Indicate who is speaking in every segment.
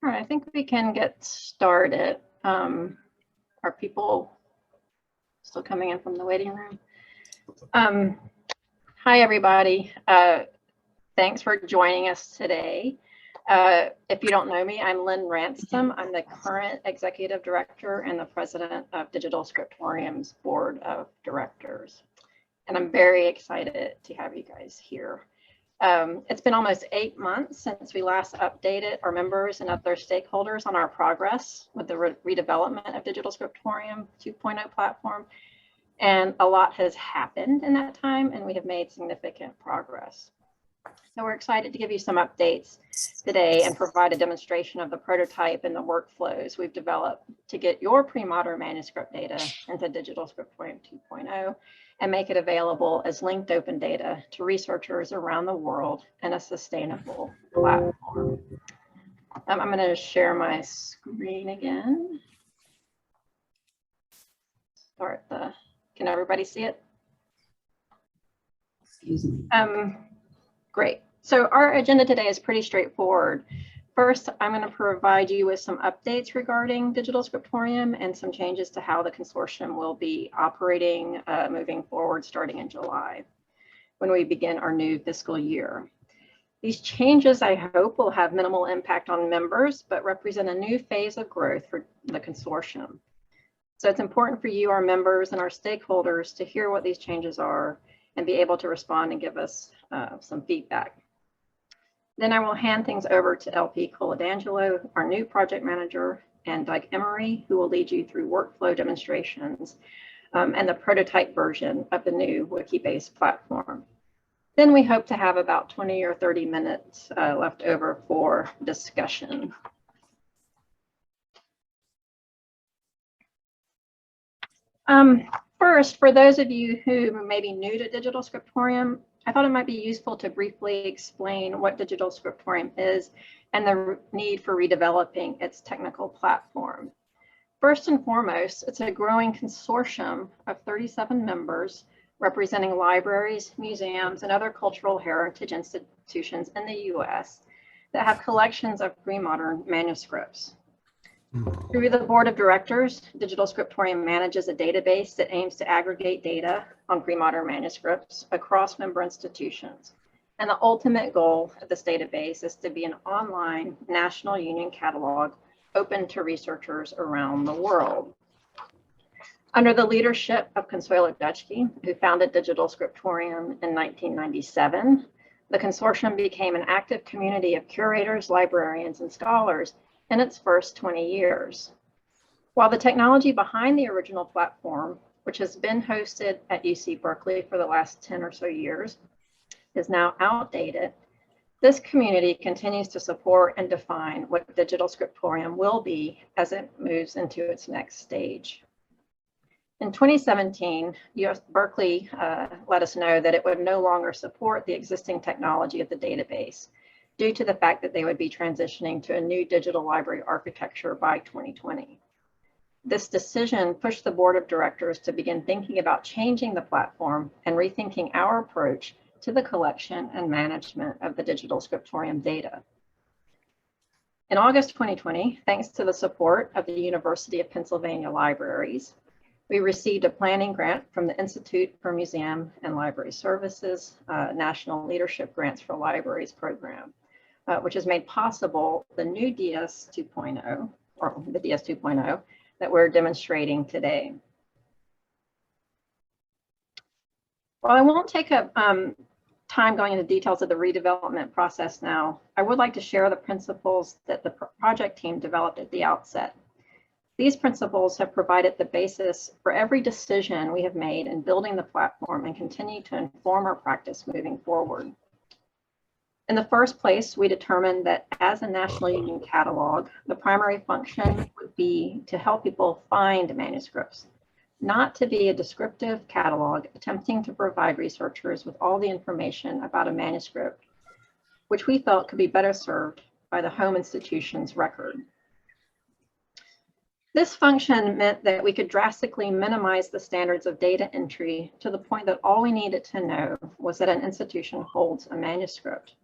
Speaker 1: All right, I think we can get started. Are people still coming in from the waiting room? Hi, everybody. Thanks for joining us today. If you don't know me, I'm Lynn Ransom. I'm the current executive director and the president of Digital Scriptorium's board of directors. And I'm very excited to have you guys here. It's been almost 8 months since we last updated our members and other stakeholders on our progress with the redevelopment of Digital Scriptorium 2.0 platform. And a lot has happened in that time, and we have made significant progress. So we're excited to give you some updates today and provide a demonstration of the prototype and the workflows we've developed to get your pre-modern manuscript data into Digital Scriptorium 2.0 and make it available as linked open data to researchers around the world in a sustainable platform. I'm going to share my screen again. Can everybody see it?
Speaker 2: Excuse me.
Speaker 1: Great. So our agenda today is pretty straightforward. First, I'm going to provide you with some updates regarding Digital Scriptorium and some changes to how the consortium will be operating moving forward starting in July when we begin our new fiscal year. These changes, I hope, will have minimal impact on members, but represent a new phase of growth for the consortium. So it's important for you, our members, and our stakeholders to hear what these changes are and be able to respond and give us some feedback. Then I will hand things over to LP Coladangelo, our new project manager, and Doug Emery, who will lead you through workflow demonstrations and the prototype version of the new Wiki-based platform. Then we hope to have about 20 or 30 minutes left over for discussion. First, for those of you who may be new to Digital Scriptorium, I thought it might be useful to briefly explain what Digital Scriptorium is and the need for redeveloping its technical platform. First and foremost, it's a growing consortium of 37 members representing libraries, museums, and other cultural heritage institutions in the US that have collections of pre-modern manuscripts. Through the board of directors, Digital Scriptorium manages a database that aims to aggregate data on pre-modern manuscripts across member institutions. And the ultimate goal of this database is to be an online National Union catalog open to researchers around the world. Under the leadership of Consuelo Dutschke, who founded Digital Scriptorium in 1997, the consortium became an active community of curators, librarians, and scholars in its first 20 years. While the technology behind the original platform, which has been hosted at UC Berkeley for the last 10 or so years, is now outdated, this community continues to support and define what Digital Scriptorium will be as it moves into its next stage. In 2017, UC Berkeley let us know that it would no longer support the existing technology of the database, due to the fact that they would be transitioning to a new digital library architecture by 2020. This decision pushed the board of directors to begin thinking about changing the platform and rethinking our approach to the collection and management of the Digital Scriptorium data. In August 2020, thanks to the support of the University of Pennsylvania Libraries, we received a planning grant from the Institute for Museum and Library Services National Leadership Grants for Libraries program, which has made possible the new DS 2.0, or the DS 2.0, that we're demonstrating today. While I won't take up time going into details of the redevelopment process now, I would like to share the principles that the project team developed at the outset. These principles have provided the basis for every decision we have made in building the platform and continue to inform our practice moving forward. In the first place, we determined that as a National Union catalog, the primary function would be to help people find manuscripts, not to be a descriptive catalog attempting to provide researchers with all the information about a manuscript, which we felt could be better served by the home institution's record. This function meant that we could drastically minimize the standards of data entry to the point that all we needed to know was that an institution holds a manuscript.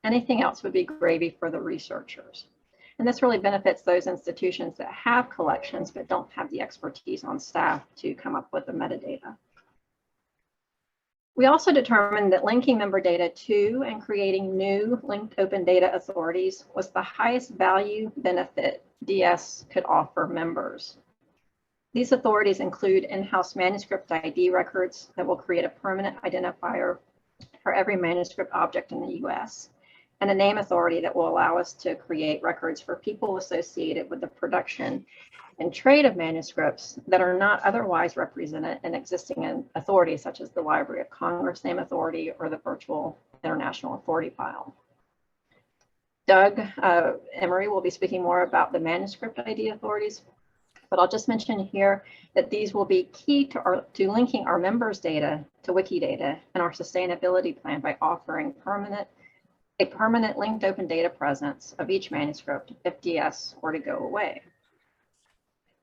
Speaker 1: Anything else would be gravy for the researchers. And this really benefits those institutions that have collections but don't have the expertise on staff to come up with the metadata. We also determined that linking member data to and creating new linked open data authorities was the highest value benefit DS could offer members. These authorities include in-house manuscript ID records that will create a permanent identifier for every manuscript object in the US, and a name authority that will allow us to create records for people associated with the production and trade of manuscripts that are not otherwise represented in existing authorities such as the Library of Congress Name Authority or the Virtual International Authority File. Doug Emery will be speaking more about the manuscript ID authorities, but I'll just mention here that these will be key to linking our members' data to Wikidata and our sustainability plan by offering a permanent linked open data presence of each manuscript if DS were to go away.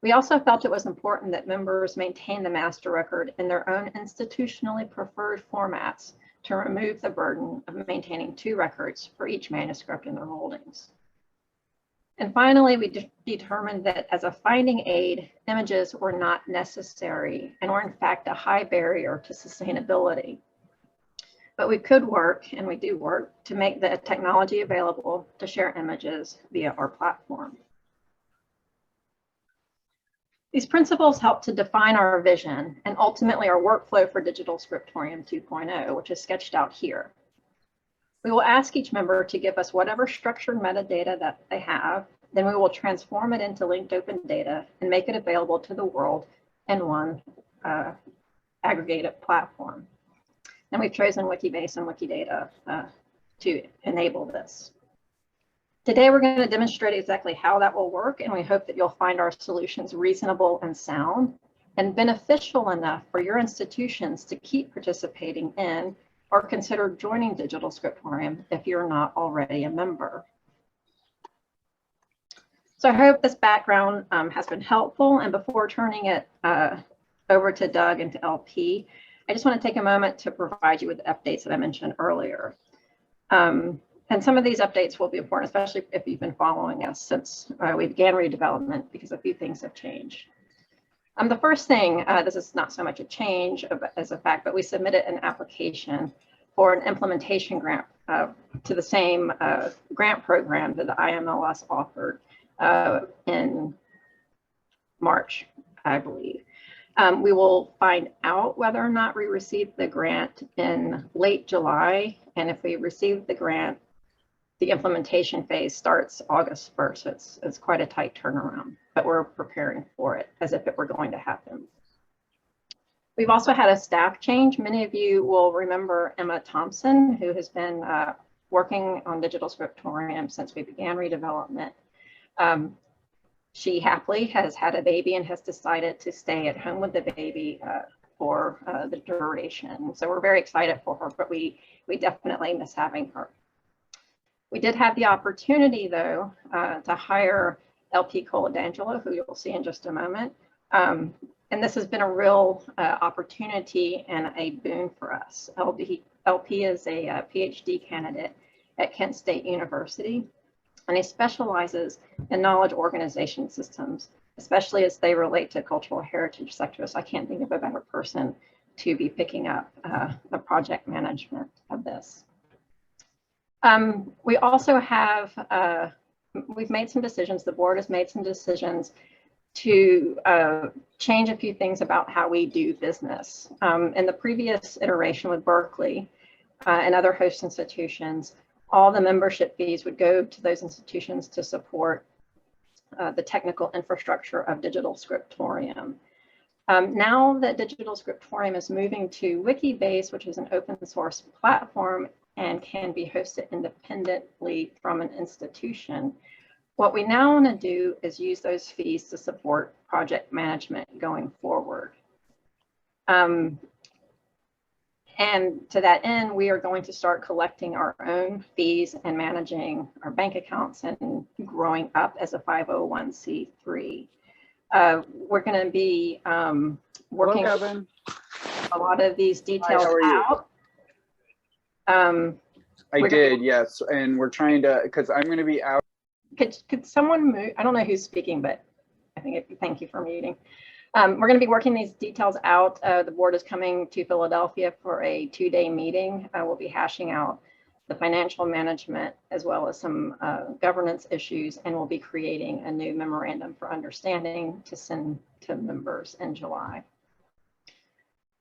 Speaker 1: We also felt it was important that members maintain the master record in their own institutionally preferred formats to remove the burden of maintaining 2 records for each manuscript in their holdings. And finally, we determined that as a finding aid, images were not necessary and were in fact a high barrier to sustainability. But we could work, and we do work, to make the technology available to share images via our platform. These principles help to define our vision and ultimately our workflow for Digital Scriptorium 2.0, which is sketched out here. We will ask each member to give us whatever structured metadata that they have, then we will transform it into linked open data and make it available to the world in one aggregated platform. And we've chosen Wikibase and Wikidata to enable this. Today, we're going to demonstrate exactly how that will work, and we hope that you'll find our solutions reasonable and sound and beneficial enough for your institutions to keep participating in or consider joining Digital Scriptorium if you're not already a member. So I hope this background has been helpful, and before turning it over to Doug and to LP, I just want to take a moment to provide you with the updates that I mentioned earlier. And some of these updates will be important, especially if you've been following us since we began redevelopment, because a few things have changed. The first thing, this is not so much a change as a fact, but we submitted an application for an implementation grant to the same grant program that the IMLS offered in March, I believe. We will find out whether or not we received the grant in late July, and if we receive the grant, the implementation phase starts August 1st. So it's quite a tight turnaround, but we're preparing for it as if it were going to happen. We've also had a staff change. Many of you will remember Emma Thompson, who has been working on Digital Scriptorium since we began redevelopment. She happily has had a baby and has decided to stay at home with the baby for the duration. So we're very excited for her, but we definitely miss having her. We did have the opportunity, though, to hire LP Coladangelo, who you'll see in just a moment. And this has been a real opportunity and a boon for us. LP is a PhD candidate at Kent State University, and he specializes in knowledge organization systems, especially as they relate to cultural heritage sectors. I can't think of a better person to be picking up the project management of this. We also have, we've made some decisions, the board has made some decisions to change a few things about how we do business. In the previous iteration with Berkeley and other host institutions, all the membership fees would go to those institutions to support the technical infrastructure of Digital Scriptorium. Now that Digital Scriptorium is moving to Wikibase, which is an open source platform and can be hosted independently from an institution, what we now want to do is use those fees to support project management going forward. And to that end, we are going to start collecting our own fees and managing our bank accounts and growing up as a 501c3. We're going to be working a lot of these details out.
Speaker 2: I did, yes. And we're trying to, because I'm going to be out
Speaker 1: could someone move? I don't know who's speaking, but I think thank you for muting. We're going to be working these details out. The board is coming to Philadelphia for a 2-day meeting. We'll be hashing out the financial management as well as some governance issues, and we'll be creating a new memorandum for understanding to send to members in July.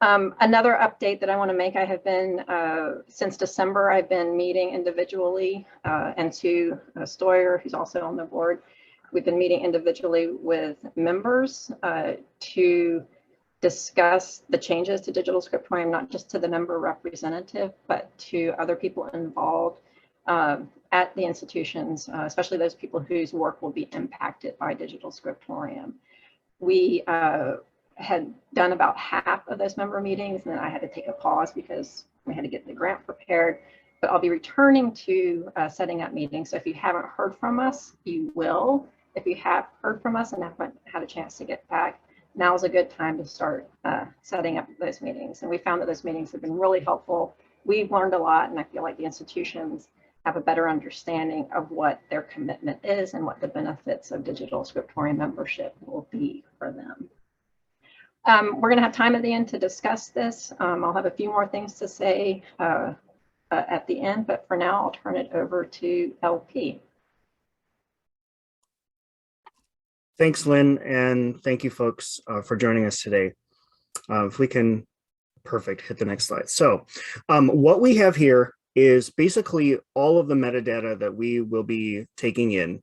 Speaker 1: Another update that I want to make, I have been, since December, I've been meeting individually, and Sue Stoyer, who's also on the board, we've been meeting individually with members to discuss the changes to Digital Scriptorium, not just to the member representative, but to other people involved at the institutions, especially those people whose work will be impacted by Digital Scriptorium. We had done about half of those member meetings, and then I had to take a pause because we had to get the grant prepared. But I'll be returning to setting up meetings. So if you haven't heard from us, you will. If you have heard from us and haven't had a chance to get back, now's a good time to start setting up those meetings. And we found that those meetings have been really helpful. We've learned a lot, and I feel like the institutions have a better understanding of what their commitment is and what the benefits of Digital Scriptorium membership will be for them. We're going to have time at the end to discuss this. I'll have a few more things to say at the end, but for now, I'll turn it over to LP.
Speaker 2: Thanks, Lynn, and thank you, folks, for joining us today. If we can, perfect, hit the next slide. So what we have here is basically all of the metadata that we will be taking in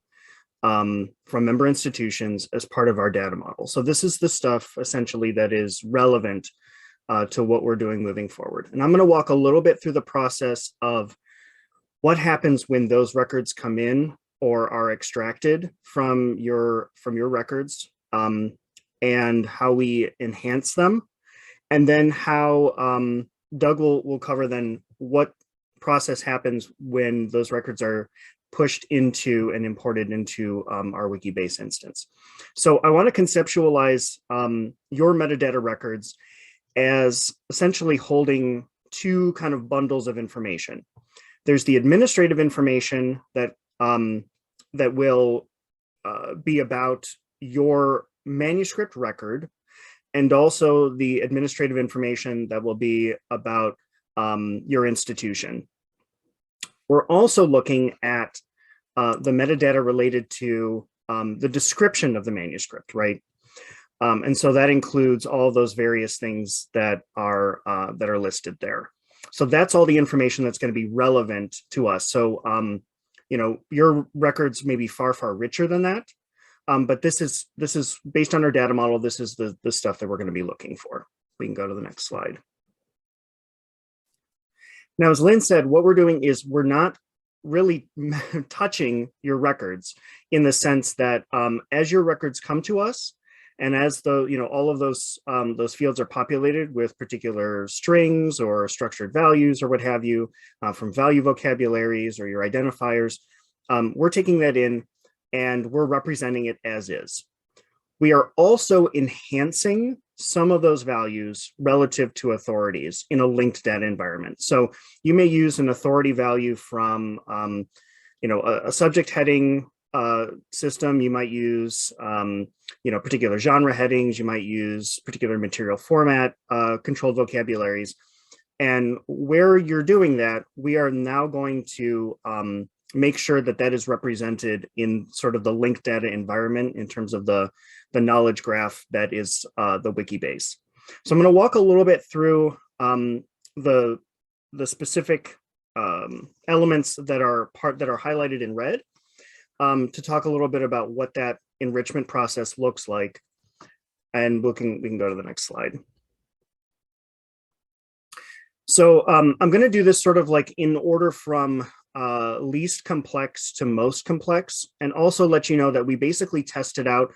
Speaker 2: from member institutions as part of our data model. So this is the stuff essentially that is relevant to what we're doing moving forward. And I'm going to walk a little bit through the process of what happens when those records come in or are extracted from your records, and how we enhance them, and then how Doug will cover then what process happens when those records are pushed into and imported into our Wikibase instance. So I want to conceptualize your metadata records as essentially holding two kind of bundles of information. There's the administrative information that that will be about your manuscript record, and also the administrative information that will be about your institution. We're also looking at the metadata related to the description of the manuscript, right? And so that includes all those various things that are listed there. So that's all the information that's going to be relevant to us. So, you know, your records may be far, far richer than that. But this is based on our data model. This is the stuff that we're going to be looking for. We can go to the next slide. Now, as Lynn said, what we're doing is we're not really touching your records in the sense that as your records come to us, and as all of those fields are populated with particular strings or structured values or what have you from value vocabularies or your identifiers, we're taking that in and we're representing it as is. We are also enhancing some of those values relative to authorities in a linked data environment. So you may use an authority value from a subject heading system. You might use particular genre headings. You might use particular material format controlled vocabularies. And where you're doing that, we are now going to make sure that that is represented in sort of the linked data environment in terms of the knowledge graph that is the Wikibase. So I'm going to walk a little bit through the specific elements that are highlighted in red to talk a little bit about what that enrichment process looks like. And we can go to the next slide. So I'm going to do this sort of like in order from least complex to most complex, and also let you know that we basically tested out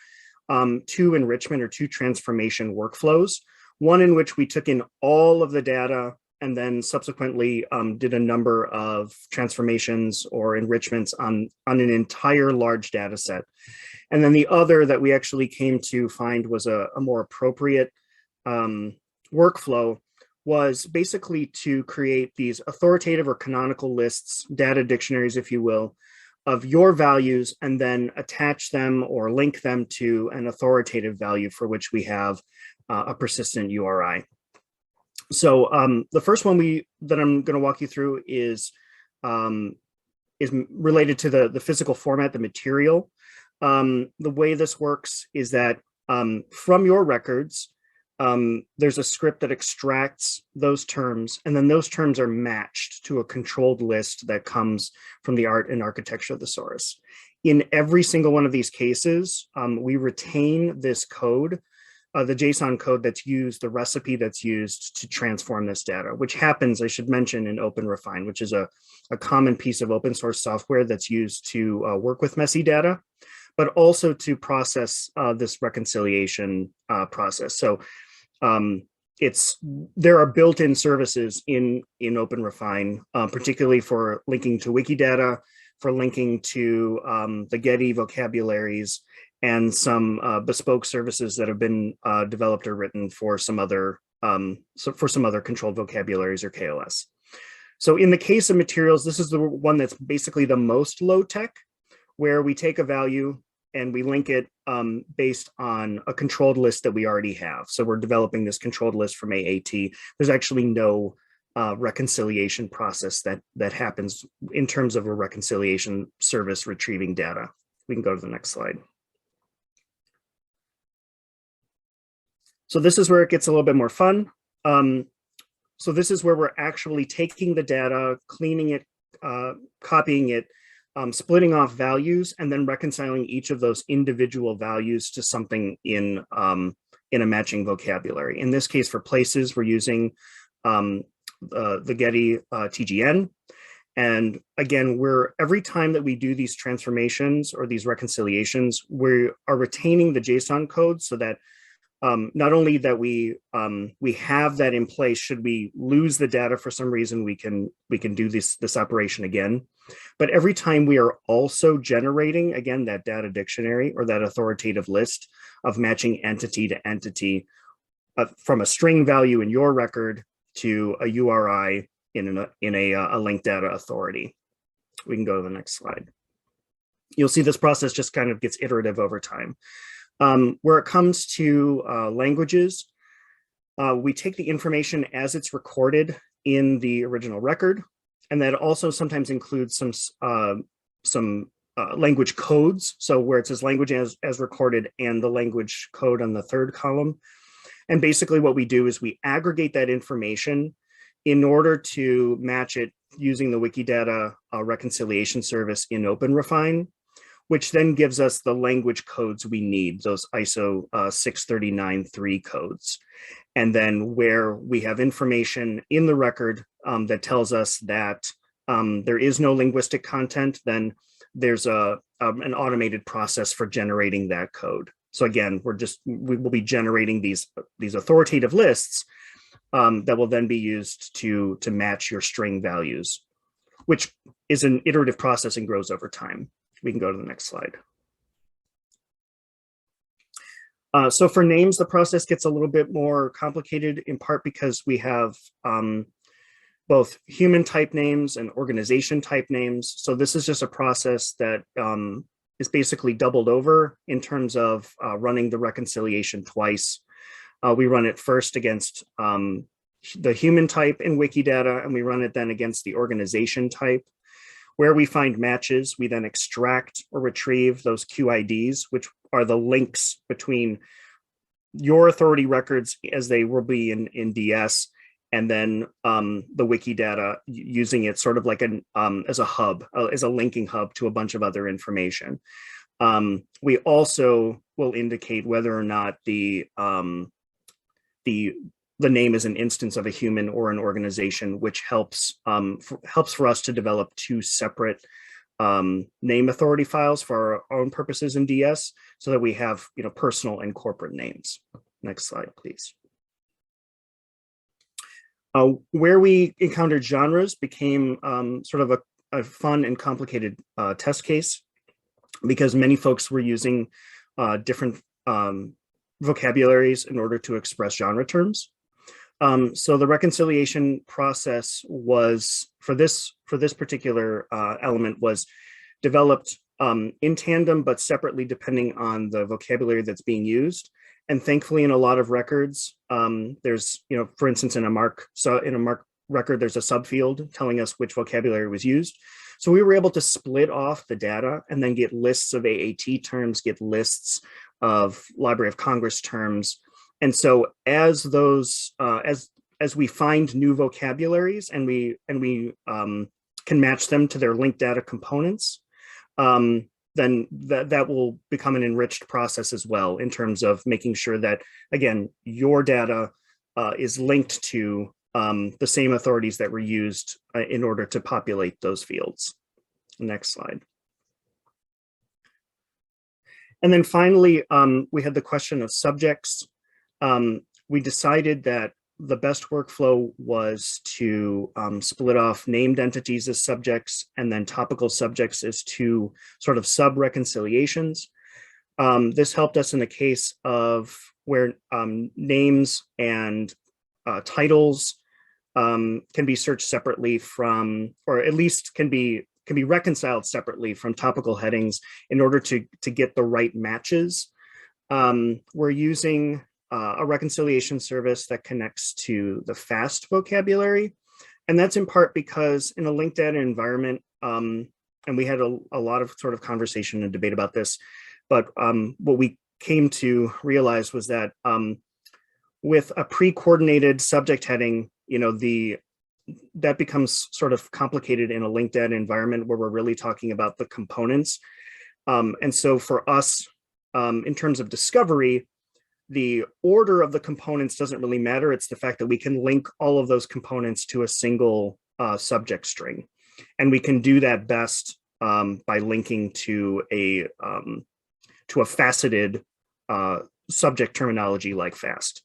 Speaker 2: two enrichment or two transformation workflows, one in which we took in all of the data and then subsequently did a number of transformations or enrichments on an entire large data set. And then the other that we actually came to find was a more appropriate workflow was basically to create these authoritative or canonical lists, data dictionaries, if you will, of your values and then attach them or link them to an authoritative value for which we have a persistent URI. So the first one that I'm going to walk you through is related to the physical format, the material. The way this works is that from your records, there's a script that extracts those terms, and then those terms are matched to a controlled list that comes from the art and architecture thesaurus. In every single one of these cases, we retain this code, the JSON code that's used, the recipe that's used to transform this data, which happens, I should mention, in OpenRefine, which is a common piece of open source software that's used to work with messy data, but also to process this reconciliation process. So there are built-in services in OpenRefine, particularly for linking to Wikidata, for linking to the Getty vocabularies, and some bespoke services that have been developed or written for some other controlled vocabularies or KLS. So in the case of materials, this is the one that's basically the most low tech, where we take a value and we link it based on a controlled list that we already have. So we're developing this controlled list from AAT. There's actually no reconciliation process that happens in terms of a reconciliation service retrieving data. We can go to the next slide. So this is where it gets a little bit more fun. So this is where we're actually taking the data, cleaning it, copying it, splitting off values, and then reconciling each of those individual values to something in a matching vocabulary. In this case, for places, we're using the Getty TGN. And again, every time that we do these transformations or these reconciliations, we are retaining the JSON code so that not only that we have that in place, should we lose the data for some reason, we can do this operation again. But every time we are also generating, again, that data dictionary or that authoritative list of matching entity to entity from a string value in your record to a URI in a linked data authority. We can go to the next slide. You'll see this process just kind of gets iterative over time. Where it comes to languages, we take the information as it's recorded in the original record, and that also sometimes includes some language codes. So where it says language as recorded and the language code on the third column. And basically what we do is we aggregate that information in order to match it using the Wikidata reconciliation service in OpenRefine, which then gives us the language codes we need, those ISO 639.3 codes. And then where we have information in the record that tells us that there is no linguistic content, then there's an automated process for generating that code. So again, we will be generating these authoritative lists that will then be used to match your string values, which is an iterative process and grows over time. We can go to the next slide. So for names, the process gets a little bit more complicated, in part because we have both human type names and organization type names. So this is just a process that is basically doubled over in terms of running the reconciliation twice. We run it first against the human type in Wikidata, and we run it then against the organization type. Where we find matches, we then extract or retrieve those QIDs, which are the links between your authority records as they will be in DS, and then the Wikidata, using it sort of like as a hub, as a linking hub to a bunch of other information. We also will indicate whether or not the name is an instance of a human or an organization, which helps for us to develop two separate name authority files for our own purposes in DS, so that we have personal and corporate names. Next slide, please. Where we encountered genres became sort of a fun and complicated test case, because many folks were using different vocabularies in order to express genre terms. So the reconciliation process was, for this particular element, was developed in tandem, but separately depending on the vocabulary that's being used. And thankfully, in a lot of records, there's, for instance, in a mark record, there's a subfield telling us which vocabulary was used. So we were able to split off the data and then get lists of AAT terms, get lists of Library of Congress terms. And so as those, as we find new vocabularies and we can match them to their linked data components, then that will become an enriched process as well in terms of making sure that, again, your data is linked to the same authorities that were used in order to populate those fields. Next slide. And then finally, we had the question of subjects. We decided that the best workflow was to split off named entities as subjects and then topical subjects as two sort of sub-reconciliations. This helped us in the case of where names and titles can be searched separately from, or at least can be reconciled separately from topical headings in order to get the right matches. We're using a reconciliation service that connects to the FAST vocabulary. And that's in part because in a linked data environment, and we had a lot of sort of conversation and debate about this, but what we came to realize was that with a pre-coordinated subject heading, that becomes sort of complicated in a linked data environment where we're really talking about the components. And so for us, in terms of discovery, the order of the components doesn't really matter. It's the fact that we can link all of those components to a single subject string. And we can do that best by linking to a faceted subject terminology like FAST.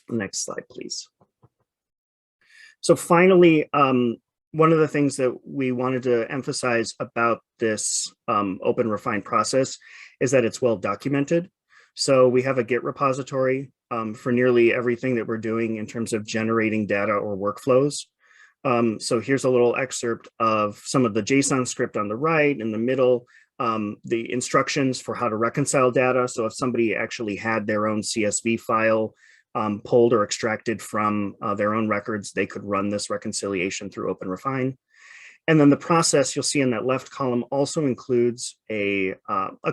Speaker 2: Next slide, please. So finally, one of the things that we wanted to emphasize about this OpenRefine process is that it's well documented. So we have a Git repository for nearly everything that we're doing in terms of generating data or workflows. So here's a little excerpt of some of the JSON script on the right. In the middle, the instructions for how to reconcile data. So if somebody actually had their own CSV file pulled or extracted from their own records, they could run this reconciliation through OpenRefine. And then the process you'll see in that left column also includes a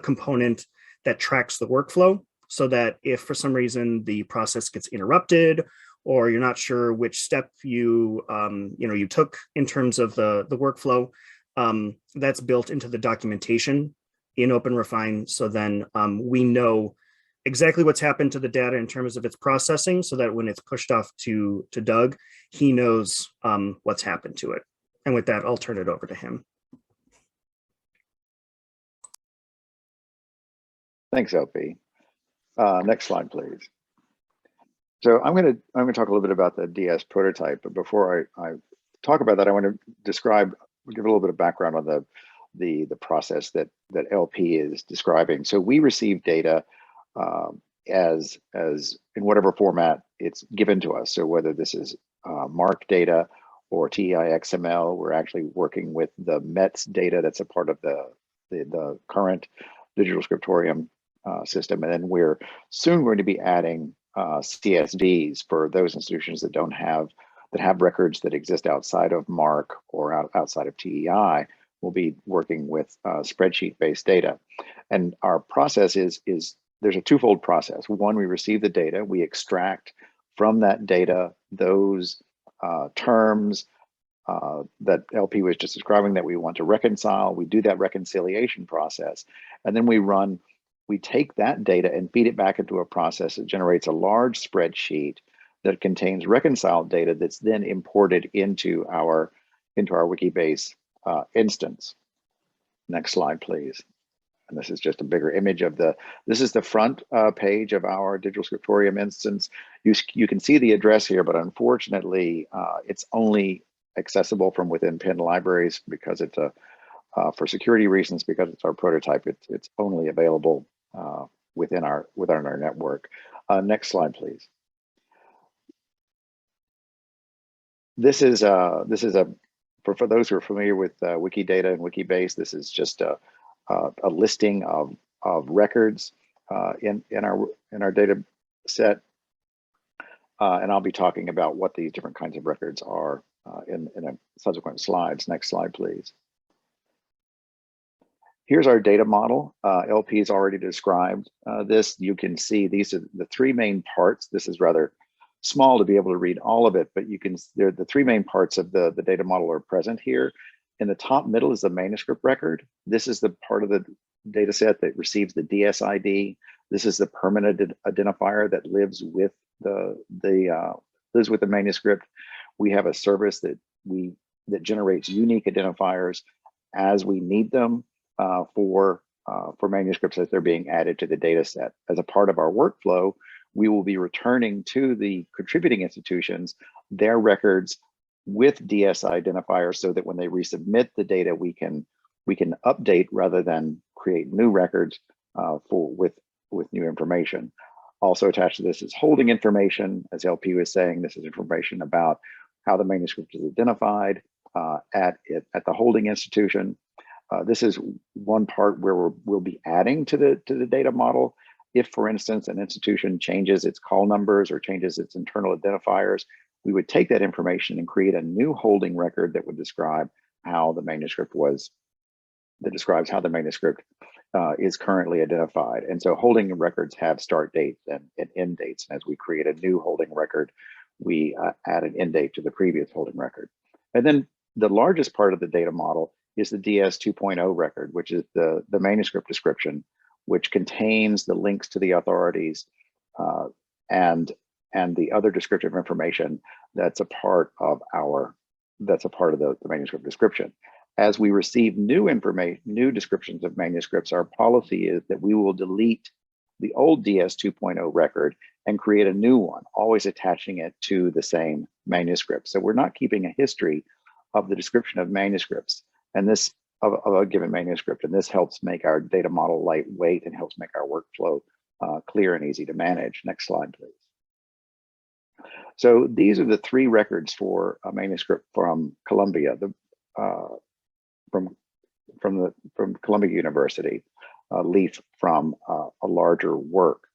Speaker 2: component that tracks the workflow, so that if for some reason the process gets interrupted or you're not sure which step you took in terms of the workflow, that's built into the documentation in OpenRefine. So then we know exactly what's happened to the data in terms of its processing, so that when it's pushed off to Doug, he knows what's happened to it. And with that, I'll turn it over to him.
Speaker 3: Thanks, LP. Next slide, please. So I'm going to talk a little bit about the DS prototype, but before I talk about that, I want to give a little bit of background on the process that LP is describing. So we receive data as in whatever format it's given to us. So whether this is MARC data or TEI XML, we're actually working with the METS data that's a part of the current digital scriptorium system, and then we're soon going to be adding CSVs for those institutions that have records that exist outside of MARC or outside of TEI. We'll be working with spreadsheet-based data, and our process is there's a twofold process. One, we receive the data, we extract from that data those terms that LP was just describing that we want to reconcile. We do that reconciliation process, and then we take that data and feed it back into a process that generates a large spreadsheet that contains reconciled data that's then imported into our Wikibase instance. Next slide, please. And this is just a bigger image of this is the front page of our digital scriptorium instance. You can see the address here, but unfortunately, it's only accessible from within Penn libraries because it's for security reasons, because it's our prototype. It's only available within our network. Next slide, please. This is a for those who are familiar with Wikidata and Wikibase, this is just a listing of records in our data set. And I'll be talking about what these different kinds of records are in a subsequent slides. Next slide, please. Here's our data model. LP has already described this. You can see these are the three main parts. This is rather small to be able to read all of it, but you can, the three main parts of the data model are present here. In the top middle is the manuscript record. This is the part of the data set that receives the DS ID. This is the permanent identifier that lives with the manuscript. We have a service that generates unique identifiers as we need them for manuscripts as they're being added to the data set. As a part of our workflow, we will be returning to the contributing institutions their records with DS identifiers so that when they resubmit the data, we can update rather than create new records with new information. Also attached to this is holding information. As LP was saying, this is information about how the manuscript is identified at the holding institution. This is one part where we'll be adding to the data model. If, for instance, an institution changes its call numbers or changes its internal identifiers, we would take that information and create a new holding record that would describe how the manuscript is currently identified. And so holding records have start dates and end dates. And as we create a new holding record, we add an end date to the previous holding record. And then the largest part of the data model is the DS 2.0 record, which is the manuscript description, which contains the links to the authorities and the other descriptive information that's a part of the manuscript description. As we receive new descriptions of manuscripts, our policy is that we will delete the old DS 2.0 record and create a new one, always attaching it to the same manuscript. So we're not keeping a history of the description of manuscripts and this of a given manuscript, and this helps make our data model lightweight and helps make our workflow clear and easy to manage. Next slide, please. So these are the three records for a manuscript from Columbia, from Columbia University, leaf from a larger work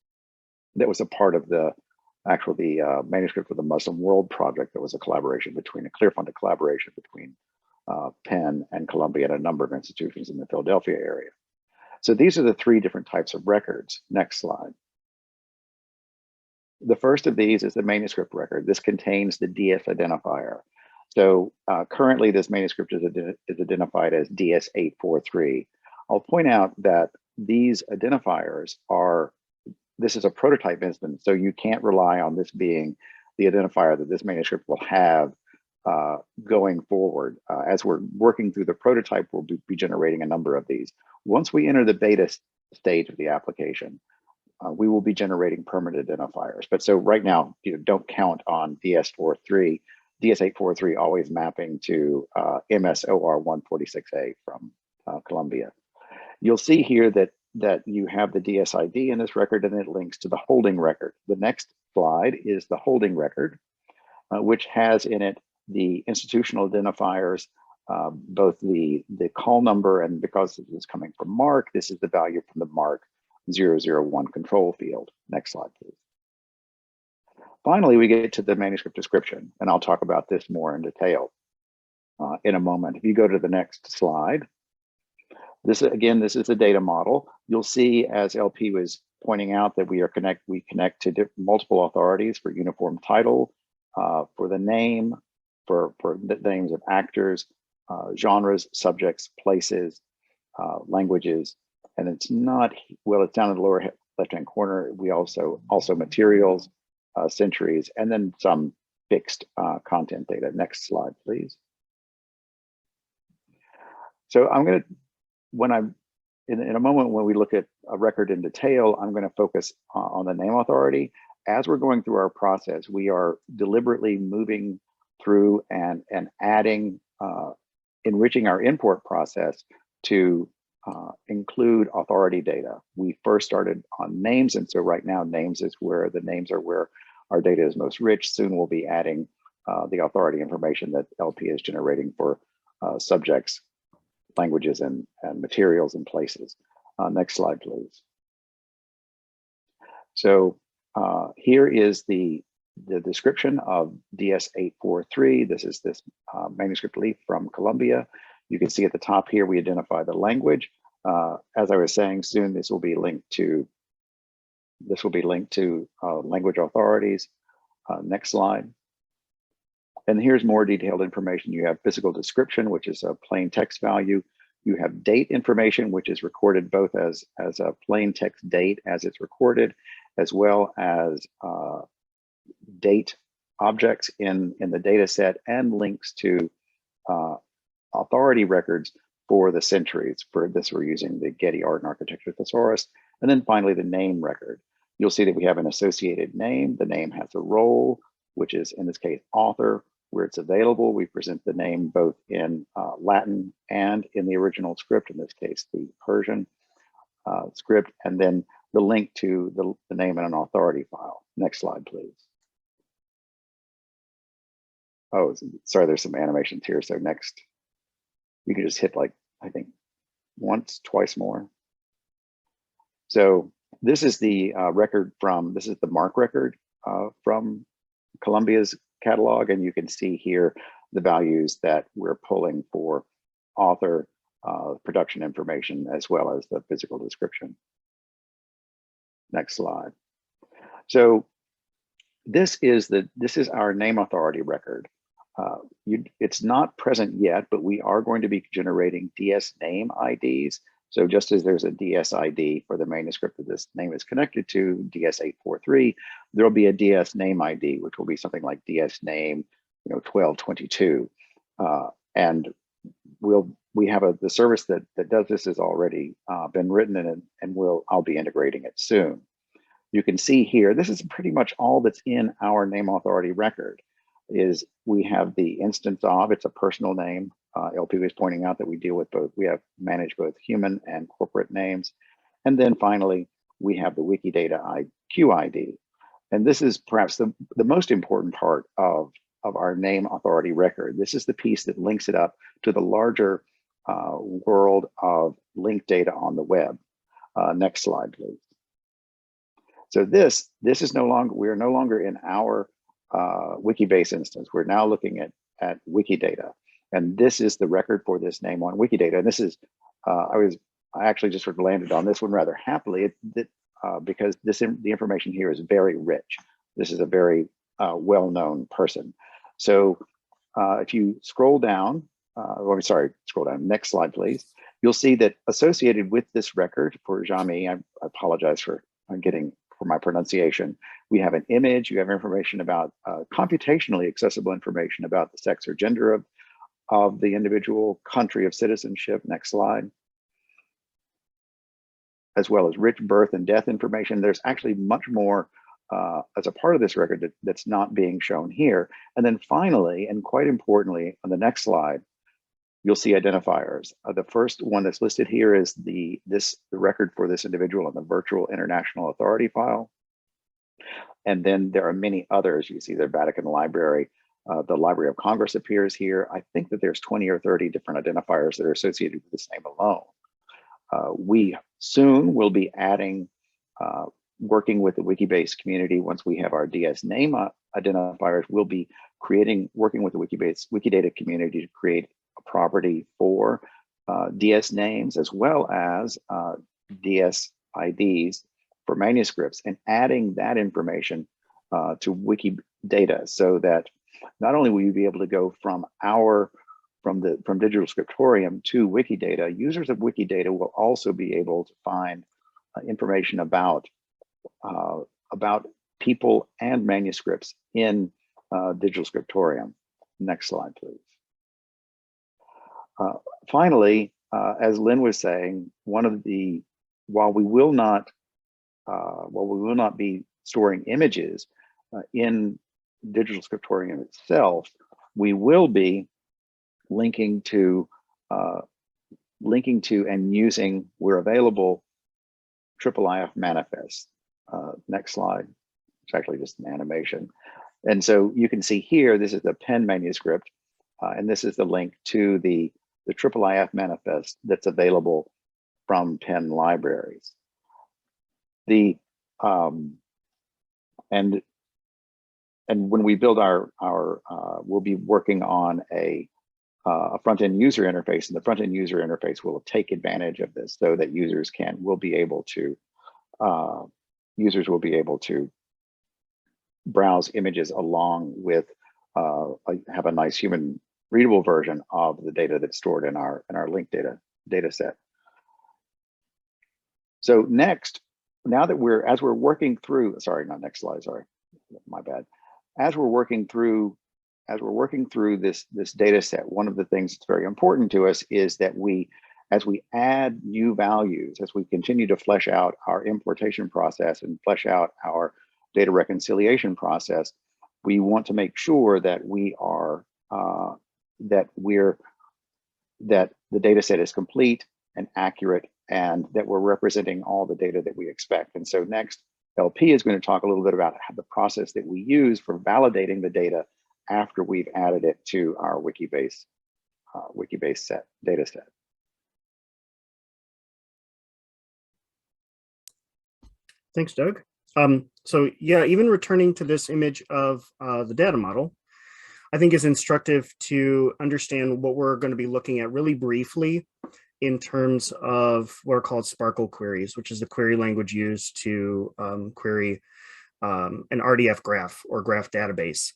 Speaker 3: that was a part of the manuscript for the Muslim World Project. That was a clear-funded collaboration between Penn and Columbia and a number of institutions in the Philadelphia area. So these are the three different types of records. Next slide. The first of these is the manuscript record. This contains the DS identifier. So currently this manuscript is identified as DS 843. I'll point out that these identifiers this is a prototype instance, so you can't rely on this being the identifier that this manuscript will have going forward. As we're working through the prototype, we'll be generating a number of these. Once we enter the beta stage of the application, we will be generating permanent identifiers. But so right now, don't count on DS 843 always mapping to MSOR 146A from Columbia. You'll see here that you have the DS ID in this record, and it links to the holding record. The next slide is the holding record, which has in it the institutional identifiers, both the call number, and because this is coming from MARC, this is the value from the MARC 001 control field. Next slide, please. Finally, we get to the manuscript description, and I'll talk about this more in detail in a moment. If you go to the next slide, this is a data model. You'll see, as LP was pointing out, that we connect to multiple authorities for uniform title, for the name, for the names of actors, genres, subjects, places, languages, and it's down in the lower left-hand corner. We also materials, centuries, and then some fixed content data. Next slide, please. So in a moment when we look at a record in detail, I'm going to focus on the name authority. As we're going through our process, we are deliberately moving through and adding, enriching our import process to include authority data. We first started on names, and so right now names are where our data is most rich. Soon we'll be adding the authority information that LP is generating for subjects, languages, and materials and places. Next slide, please. So here is the description of DS843. This is this manuscript leaf from Columbia. You can see at the top here, we identify the language. As I was saying, soon this will be linked to language authorities. Next slide. And here's more detailed information. You have physical description, which is a plain text value. You have date information, which is recorded both as a plain text date as it's recorded, as well as date objects in the data set, and links to authority records for the centuries. For this, we're using the Getty Art and Architecture Thesaurus. And then finally, the name record. You'll see that we have an associated name. The name has a role, which is, in this case, author. Where it's available, we present the name both in Latin and in the original script, in this case, the Persian script, and then the link to the name in an authority file. Next slide, please. Oh, sorry, there's some animations here. So next, you can just hit, like, I think once, twice more. So this is the record from, this is the MARC record from Columbia's catalog, and you can see here the values that we're pulling for author, production information, as well as the physical description. Next slide. So this is our name authority record. It's not present yet, but we are going to be generating DS name IDs. So just as there's a DS ID for the manuscript that this name is connected to, DS843, there'll be a DS name ID, which will be something like DS name, 1222. And we have the service that does this has already been written, and I'll be integrating it soon. You can see here, this is pretty much all that's in our name authority record. Is we have the instance of, it's a personal name. LP was pointing out that we deal with both, we manage both human and corporate names. And then finally, we have the Wikidata IQ ID. And this is perhaps the most important part of our name authority record. This is the piece that links it up to the larger world of linked data on the web. Next slide, please. So this is no longer, we are no longer in our Wikibase instance. We're now looking at Wikidata. And this is the record for this name on Wikidata. And this is, I actually just sort of landed on this one rather happily because the information here is very rich. This is a very well-known person. So if you scroll down, scroll down, next slide, please. You'll see that associated with this record for Jami, I apologize for my pronunciation. We have an image, you have information about computationally accessible information about the sex or gender of the individual, country of citizenship, next slide, as well as rich birth and death information. There's actually much more as a part of this record that's not being shown here. And then finally, and quite importantly, on the next slide, you'll see identifiers. The first one that's listed here is the record for this individual in the virtual international authority file. And then there are many others. You see the Vatican Library, the Library of Congress appears here. I think that there's 20 or 30 different identifiers that are associated with this name alone. We soon will be adding, working with the Wikibase community. Once we have our DS name identifiers, we'll be working with the Wikidata community to create a property for DS names, as well as DS IDs for manuscripts, and adding that information to Wikidata, so that not only will you be able to go from Digital Scriptorium to Wikidata, users of Wikidata will also be able to find information about people and manuscripts in Digital Scriptorium. Next slide, please. Finally, as Lynn was saying, while we will not be storing images in Digital Scriptorium itself, we will be linking to and using, where available, IIIF manifests. Next slide. It's actually just an animation. And so you can see here, this is the pen manuscript and this is the link to the IIIF manifest that's available from Penn libraries. And when we build our we'll be working on a front-end user interface, and the front-end user interface will take advantage of this so that users will be able to browse images along with have a nice human readable version of the data that's stored in our linked data set. So next, now that as we're working through, sorry, not next slide, sorry, my bad. As we're working through this data set, one of the things that's very important to us is that as we add new values, as we continue to flesh out our importation process and flesh out our data reconciliation process, we want to make sure that that the data set is complete and accurate, and that we're representing all the data that we expect. And so next, LP is going to talk a little bit about the process that we use for validating the data after we've added it to our Wikibase data set.
Speaker 2: Thanks, Doug. So yeah, even returning to this image of the data model, I think is instructive to understand what we're going to be looking at really briefly in terms of what are called SPARQL queries, which is the query language used to query an RDF graph or graph database.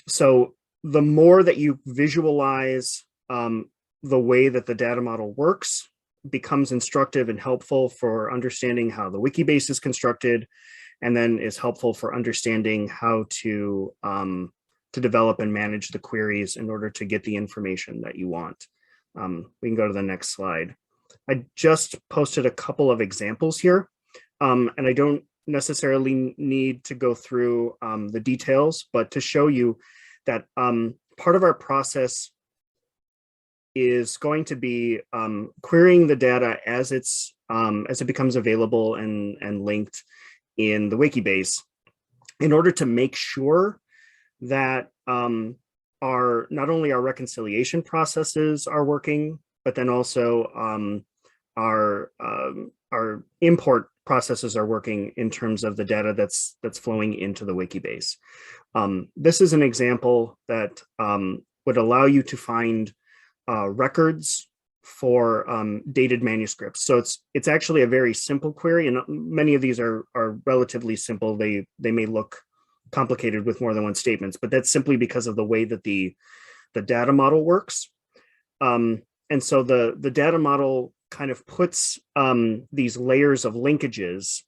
Speaker 2: So the more that you visualize the way that the data model works becomes instructive and helpful for understanding how the Wikibase is constructed, and then is helpful for understanding how to develop and manage the queries in order to get the information that you want. We can go to the next slide. I just posted a couple of examples here, and I don't necessarily need to go through the details, but to show you that part of our process is going to be querying the data as it becomes available and linked in the Wikibase, in order to make sure that not only our reconciliation processes are working, but then also our import processes are working in terms of the data that's flowing into the Wikibase. This is an example that would allow you to find records for dated manuscripts. So it's actually a very simple query, and many of these are relatively simple. They may look complicated with more than one statements, but that's simply because of the way that the data model works. And so the data model kind of puts these layers of linkages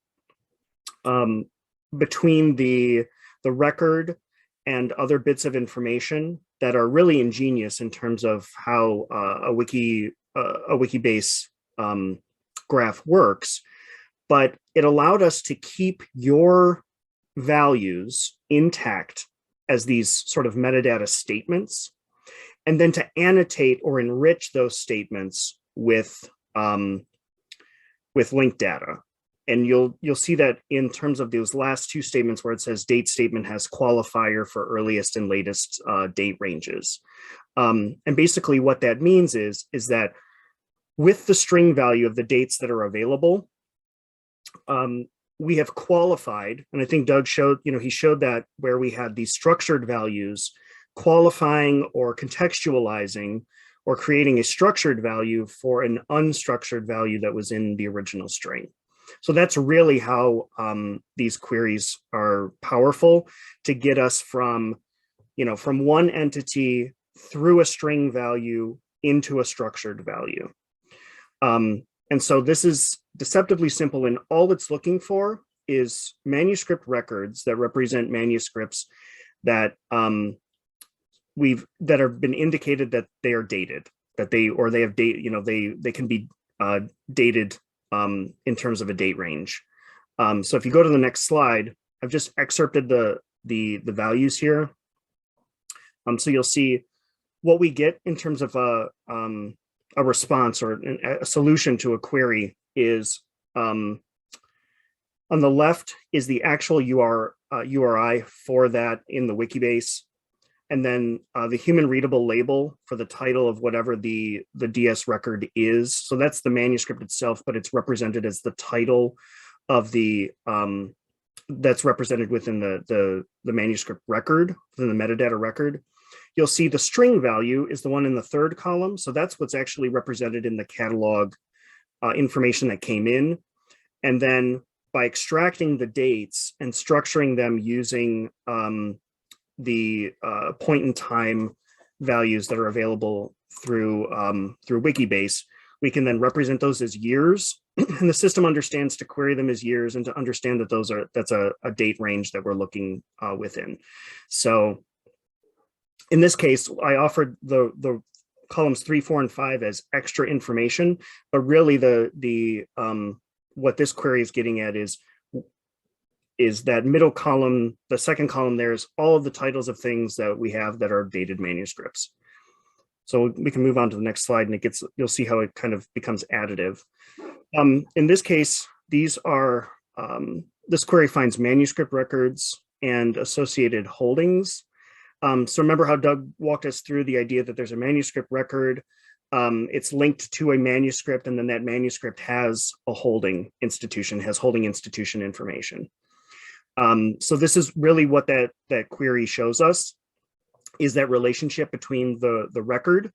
Speaker 2: between the record and other bits of information that are really ingenious in terms of how a Wikibase graph works. But it allowed us to keep your values intact as these sort of metadata statements, and then to annotate or enrich those statements with linked data. And you'll see that in terms of those last two statements where it says date statement has qualifier for earliest and latest date ranges. And basically what that means is that with the string value of the dates that are available, we have qualified, and I think Doug showed, he showed that where we had these structured values qualifying or contextualizing or creating a structured value for an unstructured value that was in the original string. So that's really how these queries are powerful to get us from one entity through a string value into a structured value. And so this is deceptively simple, and all it's looking for is manuscript records that represent manuscripts that have been indicated that they are dated, they have date, they can be dated in terms of a date range. So if you go to the next slide, I've just excerpted the values here. So you'll see what we get in terms of a response or a solution to a query is on the left is the actual URI for that in the Wikibase. and then the human readable label for the title of whatever the DS record is. So that's the manuscript itself, but it's represented as the title of the that's represented within the manuscript record, within the metadata record. You'll see the string value is the one in the third column. So that's what's actually represented in the catalog information that came in. And then by extracting the dates and structuring them using the point in time values that are available through Wikibase, we can then represent those as years, and the system understands to query them as years and to understand that that's a date range that we're looking within. So in this case, I offered the columns 3, 4, and 5 as extra information, but really the what this query is getting at is that middle column, the second column, there's all of the titles of things that we have that are dated manuscripts. So we can move on to the next slide, and you'll see how it kind of becomes additive. In this case, these are, this query finds manuscript records and associated holdings. So remember how Doug walked us through the idea that there's a manuscript record, it's linked to a manuscript, and then that manuscript has a holding institution, has holding institution information. So this is really what that query shows us, is that relationship between the record,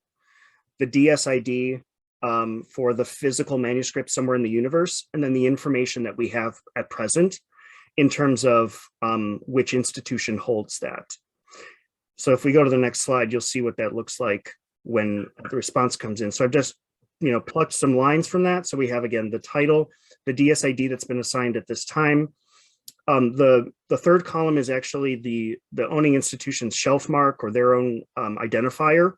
Speaker 2: the DS ID for the physical manuscript somewhere in the universe, and then the information that we have at present in terms of which institution holds that. So if we go to the next slide, you'll see what that looks like when the response comes in. So I've just plucked some lines from that. So we have, again, the title, the DS ID that's been assigned at this time. The third column is actually the owning institution's shelf mark or their own identifier.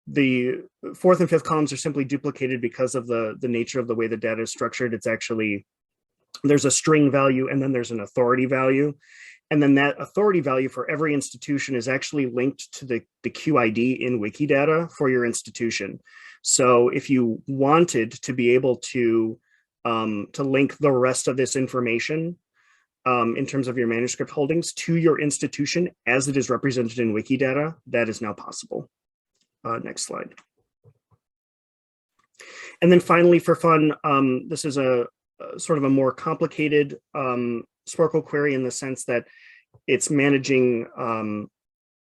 Speaker 2: The fourth and fifth columns are simply duplicated because of the nature of the way the data is structured. It's actually, there's a string value and then there's an authority value. And then that authority value for every institution is actually linked to the QID in Wikidata for your institution. So if you wanted to be able to link the rest of this information in terms of your manuscript holdings to your institution as it is represented in Wikidata, that is now possible. Next slide. And then finally, for fun, this is a sort of a more complicated Sparkle query in the sense that it's managing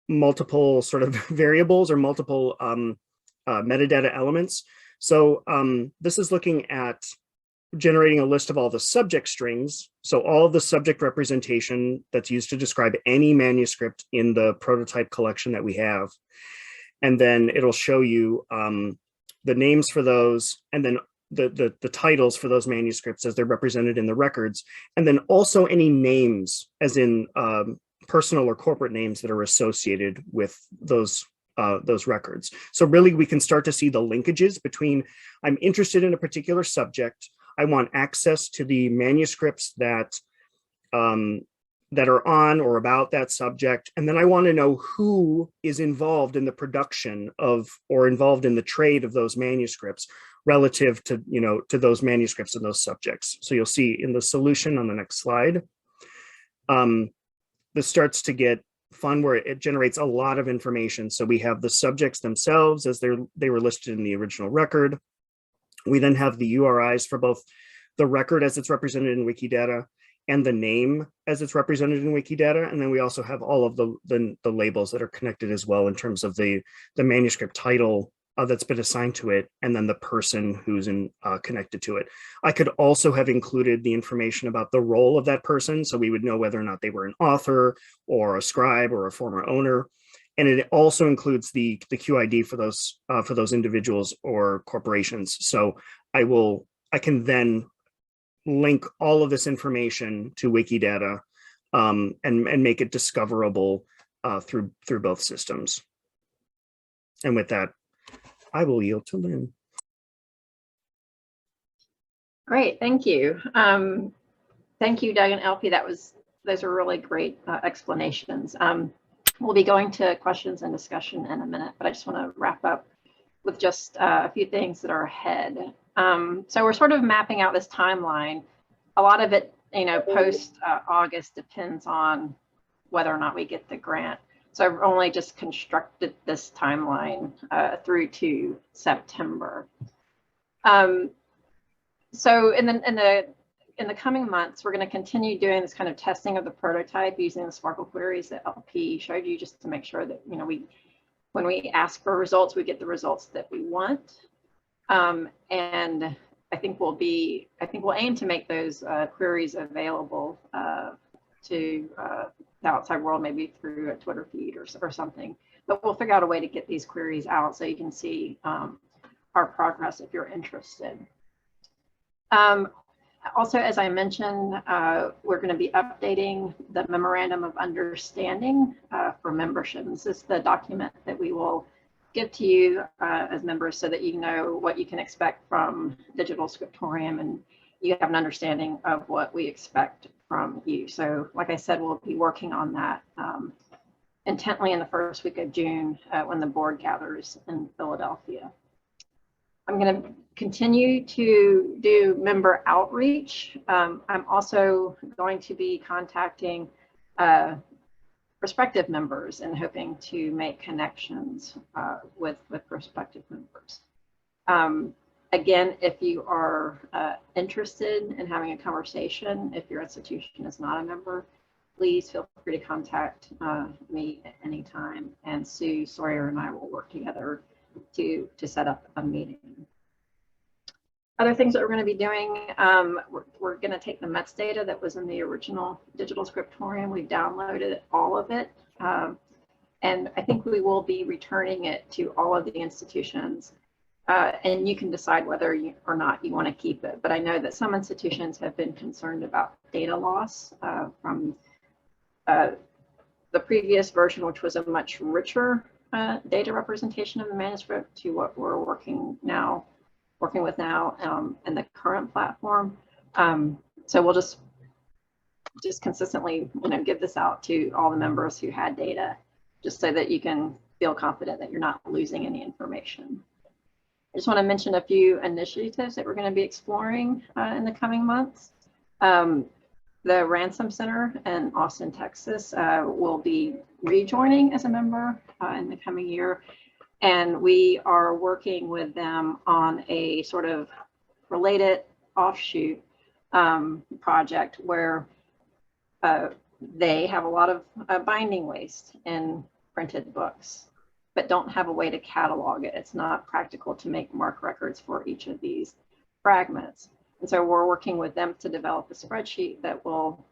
Speaker 2: multiple sort of variables or multiple metadata elements. So this is looking at generating a list of all the subject strings. So all of the subject representation that's used to describe any manuscript in the prototype collection that we have. And then it'll show you the names for those, and then the titles for those manuscripts as they're represented in the records, and then also any names, as in personal or corporate names that are associated with those records. So really, we can start to see the linkages between, I'm interested in a particular subject, I want access to the manuscripts that that are on or about that subject, and then I want to know who is involved in the production of or involved in the trade of those manuscripts relative to to those manuscripts and those subjects. So you'll see in the solution on the next slide, this starts to get fun where it generates a lot of information. So we have the subjects themselves as they were listed in the original record. We then have the URIs for both the record as it's represented in Wikidata and the name as it's represented in Wikidata. And then we also have all of the labels that are connected as well in terms of the manuscript title that's been assigned to it, and then the person who's connected to it. I could also have included the information about the role of that person, so we would know whether or not they were an author or a scribe or a former owner. And it also includes the QID for those individuals or corporations. So I can then link all of this information to Wikidata and make it discoverable through both systems. And with that, I will yield to Lynn.
Speaker 1: Great, thank you. Thank you, Doug and LP. Those are really great explanations. We'll be going to questions and discussion in a minute, but I just want to wrap up with just a few things that are ahead. So we're sort of mapping out this timeline. A lot of it, post August depends on whether or not we get the grant. So I've only just constructed this timeline through to September. So in the coming months, we're going to continue doing this kind of testing of the prototype using the Sparkle queries that LP showed you, just to make sure that, you know, when we ask for results, we get the results that we want. And I think we'll aim to make those queries available to the outside world, maybe through a Twitter feed or something. But we'll figure out a way to get these queries out so you can see our progress if you're interested. Also, as I mentioned, we're going to be updating the Memorandum of Understanding for membership. This is the document that we will give to you as members so that you know what you can expect from Digital Scriptorium and you have an understanding of what we expect from you. So like I said, we'll be working on that intently in the first week of June when the board gathers in Philadelphia. I'm going to continue to do member outreach. I'm also going to be contacting prospective members and hoping to make connections with prospective members. Again, if you are interested in having a conversation, if your institution is not a member, please feel free to contact me at any time, and Sue Sawyer and I will work together to set up a meeting. Other things that we're going to be doing, we're going to take the metadata that was in the original Digital Scriptorium. We've downloaded all of it, and I think we will be returning it to all of the institutions. And you can decide whether or not you want to keep it. But I know that some institutions have been concerned about data loss from the previous version, which was a much richer data representation of the manuscript, to what we're working with now in the current platform. So we'll just consistently, give this out to all the members who had data, just so that you can feel confident that you're not losing any information. I just want to mention a few initiatives that we're going to be exploring in the coming months. The Ransom Center in Austin, Texas will be rejoining as a member in the coming year. And we are working with them on a sort of related offshoot project where they have a lot of binding waste in printed books, but don't have a way to catalog it. It's not practical to make MARC records for each of these fragments. And so we're working with them to develop a spreadsheet that will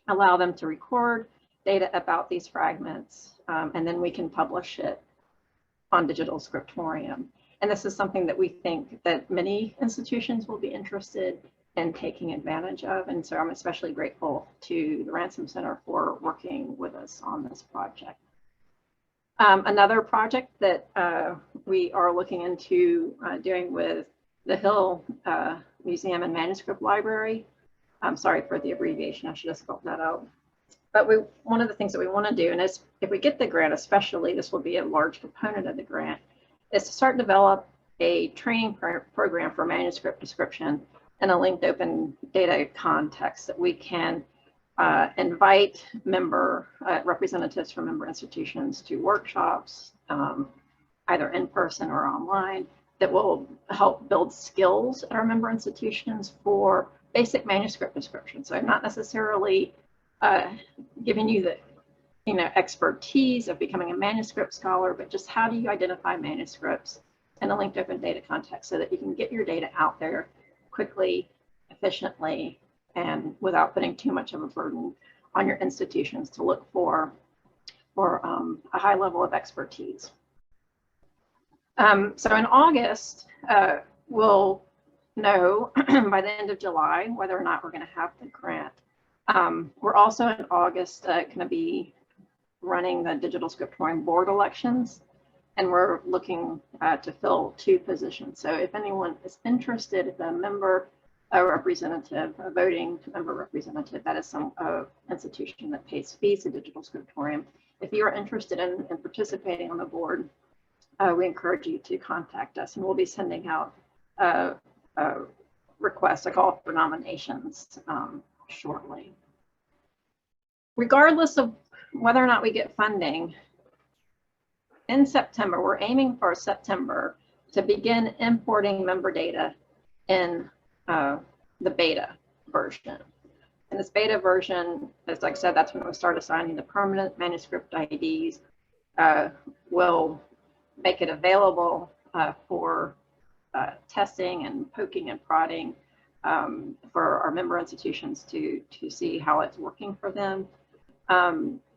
Speaker 1: allow them to record data about these fragments, and then we can publish it on Digital Scriptorium. And this is something that we think that many institutions will be interested in taking advantage of. And so I'm especially grateful to the Ransom Center for working with us on this project. Another project that we are looking into doing with the Hill Museum and Manuscript Library. I'm sorry for the abbreviation, I should have spelled that out. But one of the things that we want to do, and if we get the grant especially, this will be a large component of the grant, is to start develop a training program for manuscript description in a linked open data context that we can invite member representatives from member institutions to workshops, either in person or online, that will help build skills at our member institutions for basic manuscript description. So not necessarily giving you the expertise of becoming a manuscript scholar, but just how do you identify manuscripts in a linked open data context so that you can get your data out there quickly, efficiently, and without putting too much of a burden on your institutions to look for a high level of expertise. So in August, we'll know by the end of July whether or not we're going to have the grant. We're also in August going to be running the Digital Scriptorium board elections, and we're looking to fill 2 positions. So if anyone is interested, if a member, a representative, a voting member representative, that is some institution that pays fees to Digital Scriptorium. If you are interested in participating on the board, we encourage you to contact us, and we'll be sending out a request, a call for nominations shortly. Regardless of whether or not we get funding, in September, we're aiming for September to begin importing member data in the beta version. And this beta version, as I said, that's when we start assigning the permanent manuscript IDs. We'll make it available for testing and poking and prodding for our member institutions to see how it's working for them.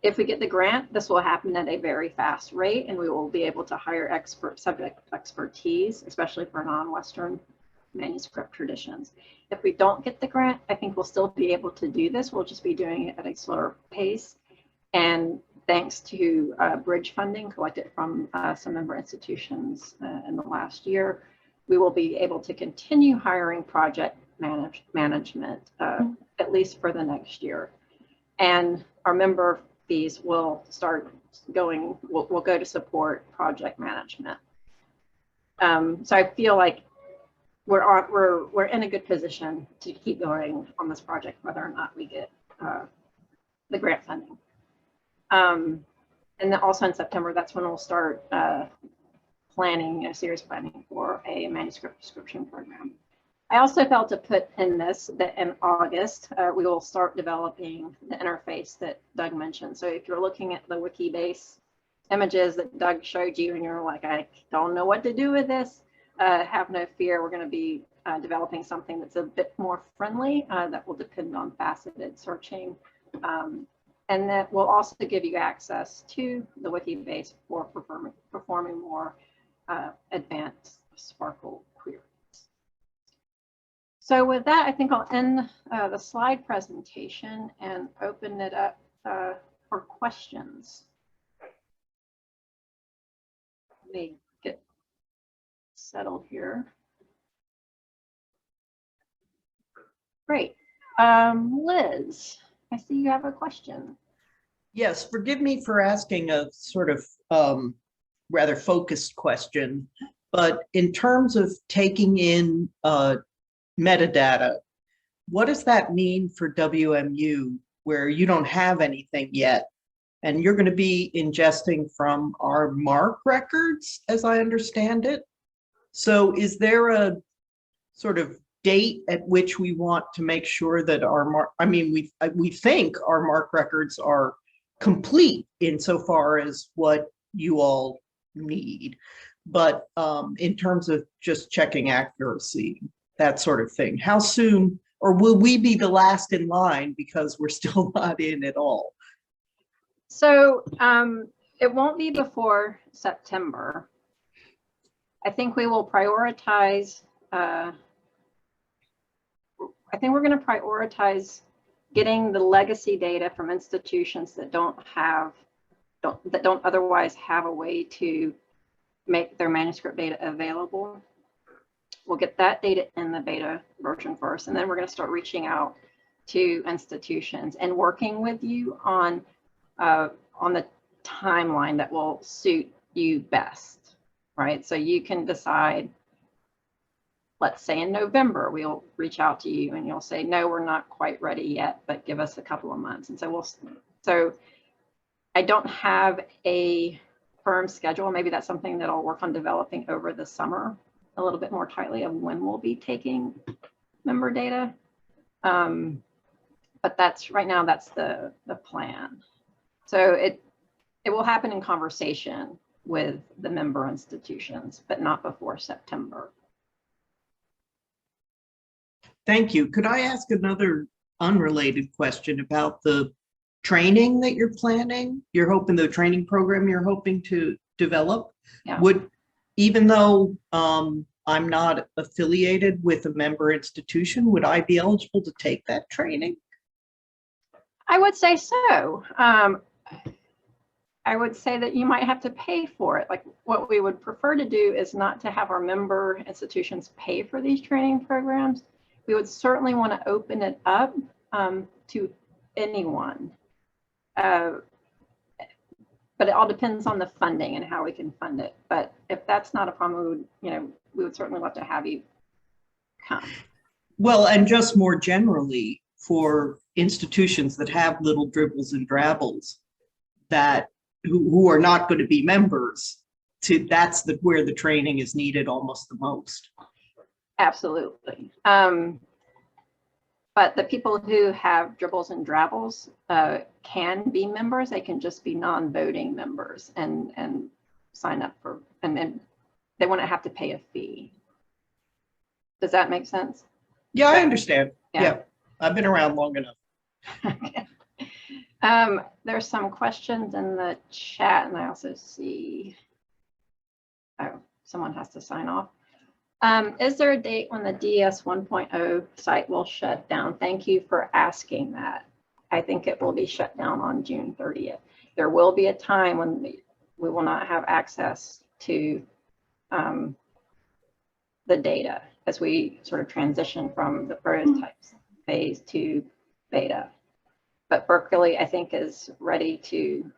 Speaker 1: If we get the grant, this will happen at a very fast rate, and we will be able to hire subject expertise, especially for non-Western manuscript traditions. If we don't get the grant, I think we'll still be able to do this. We'll just be doing it at a slower pace. And thanks to bridge funding collected from some member institutions in the last year, we will be able to continue hiring project management, at least for the next year. And our member fees will start going, will go to support project management. So I feel like we're in a good position to keep going on this project, whether or not we get the grant funding. And then also in September, that's when we'll start planning, serious planning for a manuscript description program. I also felt to put in this that in August, we will start developing the interface that Doug mentioned. So if you're looking at the Wikibase images that Doug showed you and you're like, I don't know what to do with this, have no fear. We're going to be developing something that's a bit more friendly that will depend on faceted searching. And that will also give you access to the Wikibase for performing more advanced Sparkle queries. So with that, I think I'll end the slide presentation and open it up for questions. Let me get settled here. Great. Liz, I see you have a question.
Speaker 4: Yes, forgive me for asking a sort of rather focused question, but in terms of taking in metadata, what does that mean for WMU where you don't have anything yet? And you're going to be ingesting from our MARC records, as I understand it. So is there a sort of date at which we want to make sure that our MARC, I mean, we think our MARC records are complete insofar as what you all need, but in terms of just checking accuracy, that sort of thing, how soon, or will we be the last in line because we're still not in at all?
Speaker 1: So it won't be before September. I think we will prioritize, I think we're going to prioritize getting the legacy data from institutions that don't otherwise have a way to make their manuscript data available. We'll get that data in the beta version first, and then we're going to start reaching out to institutions and working with you on the timeline that will suit you best, right? So you can decide, let's say in November, we'll reach out to you and you'll say, no, we're not quite ready yet, but give us a couple of months. And so I don't have a firm schedule. Maybe that's something that I'll work on developing over the summer a little bit more tightly of when we'll be taking member data. But that's right now, that's the plan. So it will happen in conversation with the member institutions, but not before September.
Speaker 4: Thank you. Could I ask another unrelated question about the training that you're planning? You're hoping the training program you're hoping to develop?
Speaker 1: Yeah.
Speaker 4: Would, even though I'm not affiliated with a member institution, would I be eligible to take that training?
Speaker 1: I would say so. I would say that you might have to pay for it. Like, what we would prefer to do is not to have our member institutions pay for these training programs. We would certainly want to open it up to anyone. But it all depends on the funding and how we can fund it. But if that's not a problem, we would certainly love to have you come.
Speaker 4: Well, and just more generally for institutions that have little dribbles and drabbles, that who are not going to be members to, that's where the training is needed almost the most.
Speaker 1: Absolutely. But the people who have dribbles and drabbles can be members. They can just be non-voting members and sign up for, and then they wouldn't have to pay a fee. Does that make sense?
Speaker 4: Yeah, I understand.
Speaker 1: Yeah.
Speaker 4: Yeah, I've been around long enough.
Speaker 1: Okay. There's some questions in the chat, and I also see, oh, someone has to sign off. Is there a date when the DS 1.0 site will shut down? Thank you for asking that. I think it will be shut down on June 30th. There will be a time when we will not have access to the data as we sort of transition from the prototypes phase to beta. But Berkeley, I think, is ready to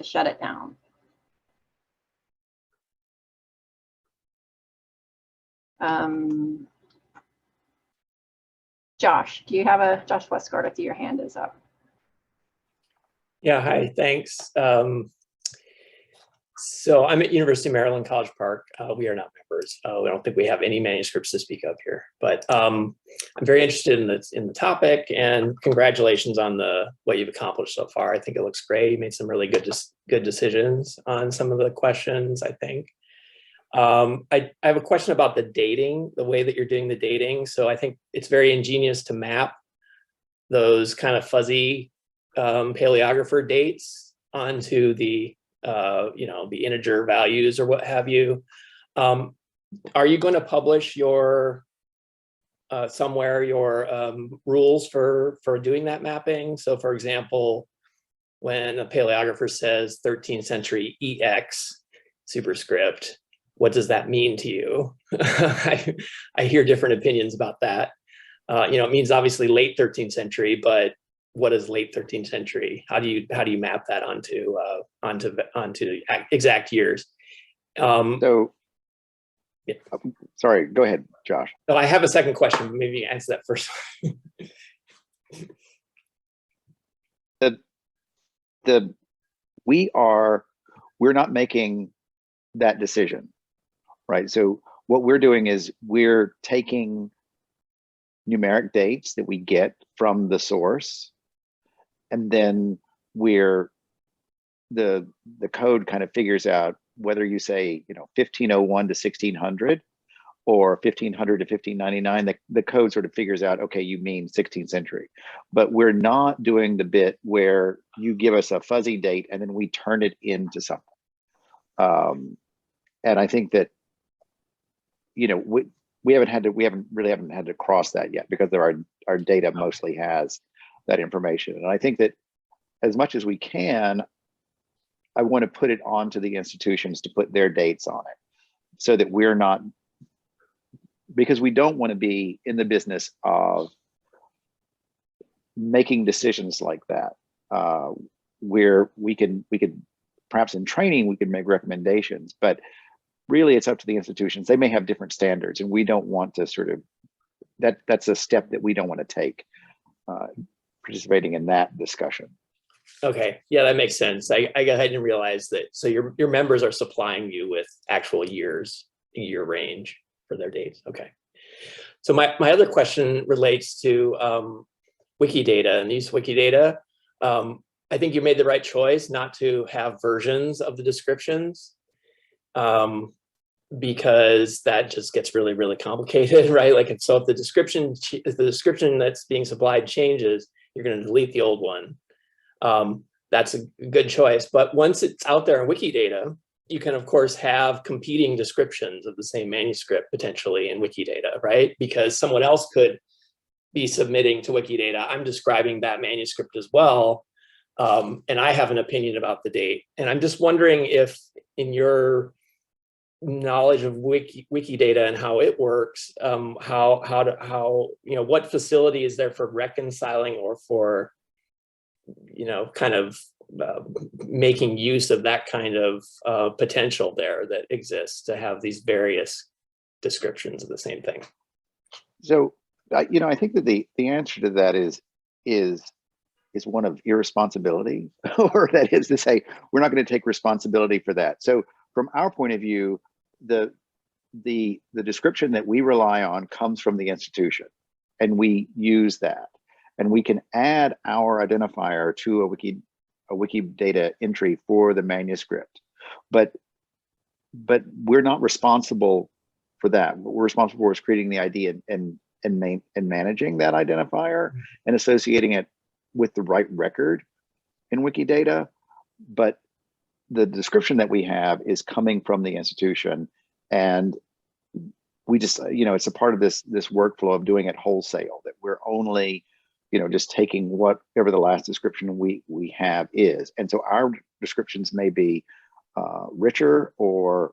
Speaker 1: shut it down. Josh, do you have Josh Westgard? I see your hand is up.
Speaker 5: Yeah, hi, thanks. So I'm at University of Maryland, College Park. We are not members. I don't think we have any manuscripts to speak of here, but I'm very interested in the topic, and congratulations on what you've accomplished so far. I think it looks great. You made some really good decisions on some of the questions, I think. I have a question about the dating, the way that you're doing the dating. So I think it's very ingenious to map those kind of fuzzy paleographer dates onto the the integer values or what have you. Are you going to publish your somewhere your rules for doing that mapping? So for example, when a paleographer says 13th century EX superscript, what does that mean to you? I hear different opinions about that. It means obviously late 13th century, but what is late 13th century? How do you map that onto exact years?
Speaker 3: So,
Speaker 5: yeah.
Speaker 3: Sorry, go ahead, Josh.
Speaker 5: So I have a second question, but maybe you answer that first.
Speaker 3: We're not making that decision, right? So what we're doing is we're taking numeric dates that we get from the source, and then the code kind of figures out whether you say 1501 to 1600 or 1500 to 1599. The code sort of figures out, okay, you mean 16th century, but we're not doing the bit where you give us a fuzzy date and then we turn it into something. And I think that we haven't really had to cross that yet, because our data mostly has that information. And I think that as much as we can, I want to put it onto the institutions to put their dates on it, so that we're not, because we don't want to be in the business of making decisions like that, where we could perhaps in training we could make recommendations, but really it's up to the institutions. They may have different standards, and we don't want to sort of, that's a step that we don't want to take, participating in that discussion.
Speaker 5: Okay, yeah, that makes sense. I guess I didn't realize that. So your members are supplying you with actual year range for their dates. Okay. So my other question relates to Wikidata and use Wikidata. I think you made the right choice not to have versions of the descriptions, because that just gets really, really complicated, right? Like, so if the description that's being supplied changes, you're going to delete the old one. That's a good choice. But once it's out there in Wikidata, you can, of course, have competing descriptions of the same manuscript potentially in Wikidata, right? Because someone else could be submitting to Wikidata, I'm describing that manuscript as well, and I have an opinion about the date. And I'm just wondering if, in your knowledge of Wikidata and how it works, what facility is there for reconciling or for kind of making use of that kind of potential there that exists to have these various descriptions of the same thing? So,
Speaker 3: I think that the answer to that is is one of irresponsibility, or that is to say, we're not going to take responsibility for that. So from our point of view, the description that we rely on comes from the institution, and we use that, and we can add our identifier to a Wikidata entry for the manuscript, but we're not responsible for that. What we're responsible for is creating the ID and managing that identifier and associating it with the right record in Wikidata. But the description that we have is coming from the institution, and we just, it's a part of this workflow of doing it wholesale, that we're only, just taking whatever the last description we have is. And so our descriptions may be richer or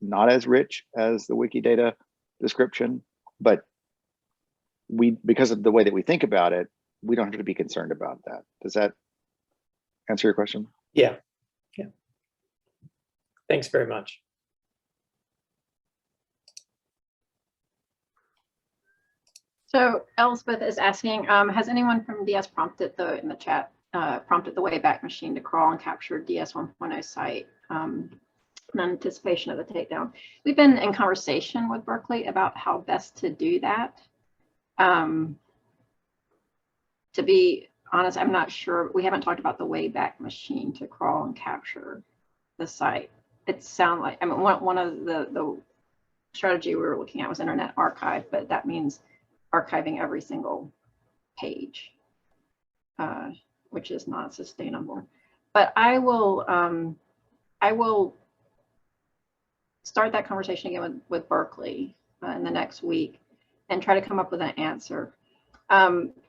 Speaker 3: not as rich as the Wikidata description, but because of the way that we think about it, we don't have to be concerned about that. Does that answer your question?
Speaker 5: Yeah. Thanks very much.
Speaker 1: So Elspeth is asking, has anyone from DS prompted in the chat, prompted the Wayback Machine to crawl and capture DS 1.0 site in anticipation of the takedown? We've been in conversation with Berkeley about how best to do that. To be honest, I'm not sure. We haven't talked about the Wayback Machine to crawl and capture the site. It sounds like, one of the strategy we were looking at was Internet Archive, but that means archiving every single page, which is not sustainable. But I will start that conversation again with Berkeley in the next week and try to come up with an answer.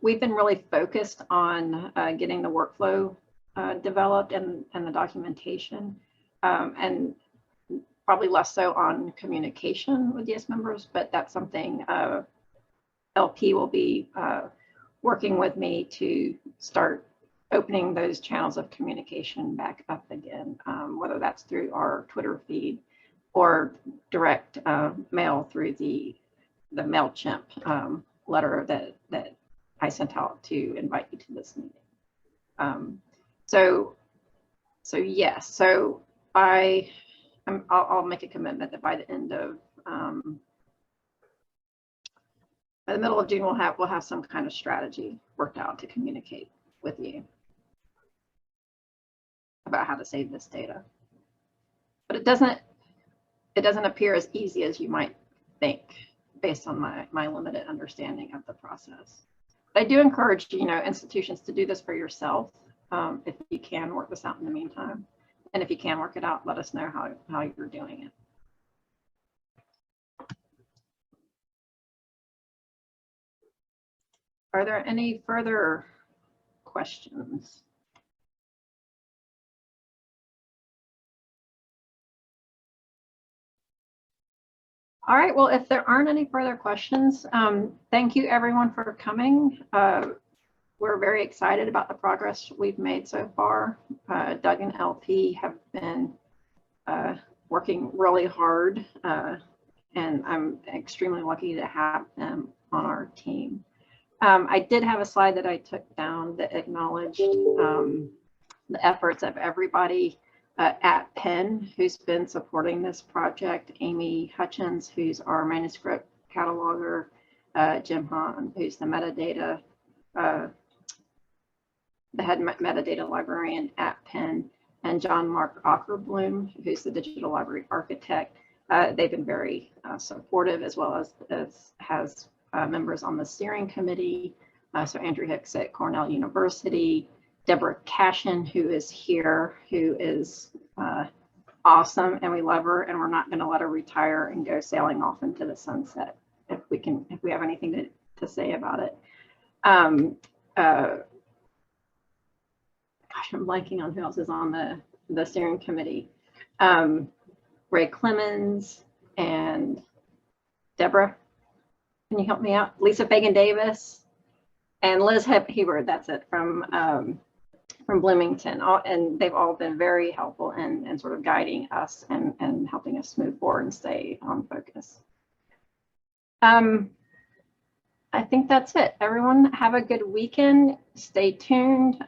Speaker 1: We've been really focused on getting the workflow developed and the documentation, and probably less so on communication with DS members, but that's something LP will be working with me to start opening those channels of communication back up again, whether that's through our Twitter feed or direct mail through the MailChimp letter that I sent out to invite you to this meeting. So yes, so I'll make a commitment that by the end of by the middle of June, we'll have some kind of strategy worked out to communicate with you about how to save this data. But it doesn't appear as easy as you might think based on my limited understanding of the process. But I do encourage institutions to do this for yourself if you can work this out in the meantime. And if you can work it out, let us know how you're doing it. Are there any further questions? All right, well, if there aren't any further questions, thank you everyone for coming. We're very excited about the progress we've made so far. Doug and LP have been working really hard, and I'm extremely lucky to have them on our team. I did have a slide that I took down that acknowledged the efforts of everybody at Penn who's been supporting this project. Amy Hutchins, who's our manuscript cataloger, Jim Hahn, who's the metadata, the head metadata librarian at Penn, and John Mark Ockerbloom, who's the digital library architect. They've been very supportive, as well as has members on the steering committee. So Andrew Hicks at Cornell University, Deborah Cashin, who is here, who is awesome, and we love her, and we're not going to let her retire and go sailing off into the sunset if we have anything to say about it. Gosh, I'm blanking on who else is on the steering committee. Ray Clemens and Deborah, can you help me out? Lisa Fagan Davis and Liz Hebert, that's it, from Bloomington. And they've all been very helpful in sort of guiding us and helping us move forward and stay on focus. I I think that's it. Everyone have a good weekend. Stay tuned.